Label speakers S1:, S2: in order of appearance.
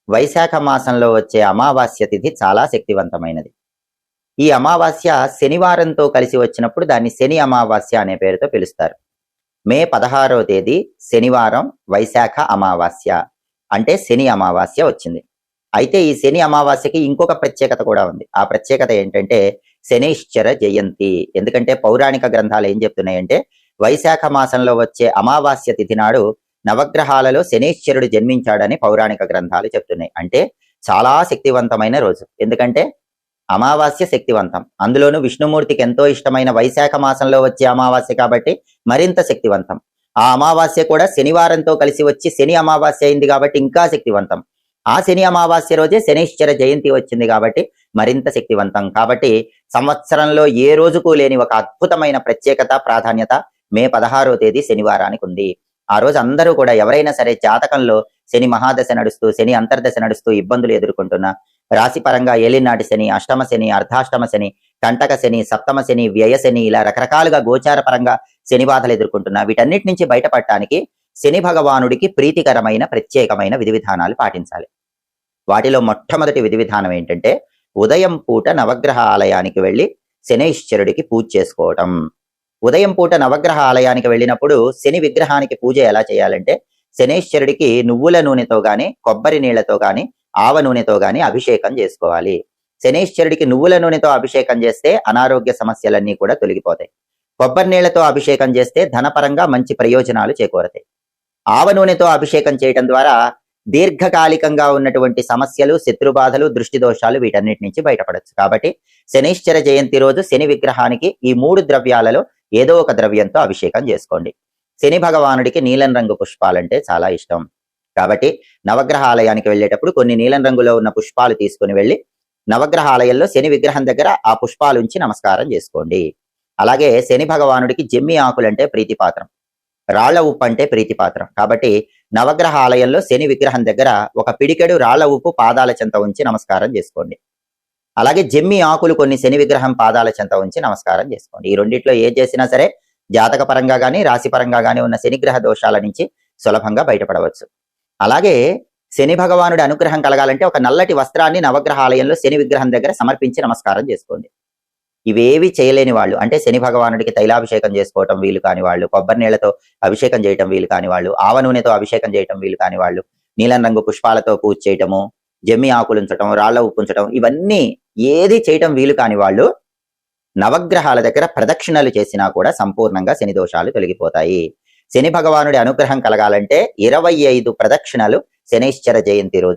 S1: వైశాఖ మాసంలో వచ్చే అమావాస్య తిథి చాలా శక్తివంతమైనది. ఈ అమావాస్య శనివారంతో కలిసి వచ్చినప్పుడు దాన్ని శని అమావాస్య అనే పేరుతో పిలుస్తారు. మే 16వ తేదీ శనివారం వైశాఖ అమావాస్య అంటే శని అమావాస్య వచ్చింది. అయితే ఈ శని అమావాస్యకి ఇంకొక ప్రత్యేకత కూడా ఉంది. ఆ ప్రత్యేకత ఏంటంటే శనైశ్చర జయంతి. ఎందుకంటే పౌరాణిక గ్రంథాలు ఏం చెప్తున్నాయంటే వైశాఖ మాసంలో వచ్చే అమావాస్య తిథి నాడు నవగ్రహాలలో శనైశ్చరుడు జన్మించాడని పౌరాణిక గ్రంథాలు చెప్తున్నాయి. అంటే చాలా శక్తివంతమైన రోజు. ఎందుకంటే అమావాస్య శక్తివంతం, అందులోనూ విష్ణుమూర్తికి ఎంతో ఇష్టమైన వైశాఖ మాసంలో వచ్చే అమావాస్య కాబట్టి మరింత శక్తివంతం. ఆ అమావాస్య కూడా శనివారంతో కలిసి వచ్చి శని అమావాస్య అయింది కాబట్టి ఇంకా శక్తివంతం. ఆ శని అమావాస్య రోజే శనైశ్చర జయంతి వచ్చింది కాబట్టి మరింత శక్తివంతం. కాబట్టి సంవత్సరంలో ఏ రోజుకు లేని ఒక అద్భుతమైన ప్రత్యేకత, ప్రాధాన్యత మే 16వ తేదీ శనివారానికి ఉంది. ఆ రోజు అందరూ కూడా ఎవరైనా సరే జాతకంలో శని మహాదశ నడుస్తూ, శని అంతర్దశ నడుస్తూ ఇబ్బందులు ఎదుర్కొంటున్నా, రాశి పరంగా ఏలినాటి శని, అష్టమ శని, అర్ధాష్టమ శని, కంటక శని, సప్తమ శని, వ్యయ శని, ఇలా రకరకాలుగా గోచార పరంగా శని బాధలు ఎదుర్కొంటున్నా, వీటన్నిటి నుంచి బయటపడటానికి శని భగవానుడికి ప్రీతికరమైన ప్రత్యేకమైన విధి విధానాలు పాటించాలి. వాటిలో మొట్టమొదటి విధి విధానం ఏంటంటే ఉదయం పూట నవగ్రహ ఆలయానికి వెళ్ళి శనైశ్చరుడికి పూజ చేసుకోవటం. ఉదయం పూట నవగ్రహ ఆలయానికి వెళ్ళినప్పుడు శని విగ్రహానికి పూజ ఎలా చేయాలంటే శనైశ్చరుడికి నువ్వుల నూనెతో గాని, కొబ్బరి నీళ్లతో గాని, ఆవ నూనెతో గాని అభిషేకం చేసుకోవాలి. శనైశ్చరుడికి నువ్వుల నూనెతో అభిషేకం చేస్తే అనారోగ్య సమస్యలన్నీ కూడా తొలగిపోతాయి. కొబ్బరి నీళ్లతో అభిషేకం చేస్తే ధనపరంగా మంచి ప్రయోజనాలు చేకూరతాయి. ఆవ నూనెతో అభిషేకం చేయటం ద్వారా దీర్ఘకాలికంగా ఉన్నటువంటి సమస్యలు, శత్రుబాధలు, దృష్టి దోషాలు వీటన్నిటి నుంచి బయటపడచ్చు. కాబట్టి శనైశ్చర జయంతి రోజు శని విగ్రహానికి ఈ 3 ద్రవ్యాలలో ఏదో ఒక ద్రవ్యంతో అభిషేకం చేసుకోండి. శని భగవానుడికి నీలం రంగు పుష్పాలంటే చాలా ఇష్టం. కాబట్టి నవగ్రహ ఆలయానికి వెళ్ళేటప్పుడు కొన్ని నీలం రంగులో ఉన్న పుష్పాలు తీసుకుని వెళ్ళి నవగ్రహ ఆలయంలో శని విగ్రహం దగ్గర ఆ పుష్పాలు ఉంచి నమస్కారం చేసుకోండి. అలాగే శని భగవానుడికి జమ్మి ఆకులంటే ప్రీతిపాత్రం, రాళ్ల ఉప్పు అంటే ప్రీతిపాత్రం. కాబట్టి నవగ్రహ ఆలయంలో శని విగ్రహం దగ్గర ఒక పిడికెడు రాళ్ల ఉప్పు పాదాల చెంత ఉంచి నమస్కారం చేసుకోండి. అలాగే జమ్మి ఆకులు కొన్ని శని విగ్రహం పాదాల చెంత ఉంచి నమస్కారం చేసుకోండి. ఈ రెండిట్లో ఏ చేసినా సరే జాతక పరంగా గానీ, రాశి పరంగా గానీ ఉన్న శనిగ్రహ దోషాల నుంచి సులభంగా బయటపడవచ్చు. అలాగే శని భగవానుడి అనుగ్రహం కలగాలంటే ఒక నల్లటి వస్త్రాన్ని నవగ్రహ ఆలయంలో శని విగ్రహం దగ్గర సమర్పించి నమస్కారం చేసుకోండి. ఇవేవి చేయలేని వాళ్ళు, అంటే శని భగవానుడికి తైలాభిషేకం చేసుకోవటం వీలు కాని వాళ్ళు, కొబ్బరి నీళ్లతో అభిషేకం చేయటం వీలు కాని వాళ్ళు, ఆవ నూనెతో అభిషేకం చేయటం వీలు కాని వాళ్ళు, నీలం రంగు పుష్పాలతో పూజ చేయటము, జమ్మి ఆకులు ఉంచటం, రాళ్ల ఉప్పు ఉంచటం, ఇవన్నీ ఏది చేయటం వీలు కాని వాళ్ళు నవగ్రహాల దగ్గర ప్రదక్షిణలు చేసినా కూడా సంపూర్ణంగా శని దోషాలు తొలగిపోతాయి. శని భగవానుడి అనుగ్రహం కలగాలంటే 25 ప్రదక్షిణలు శనైశ్చర జయంతి రోజు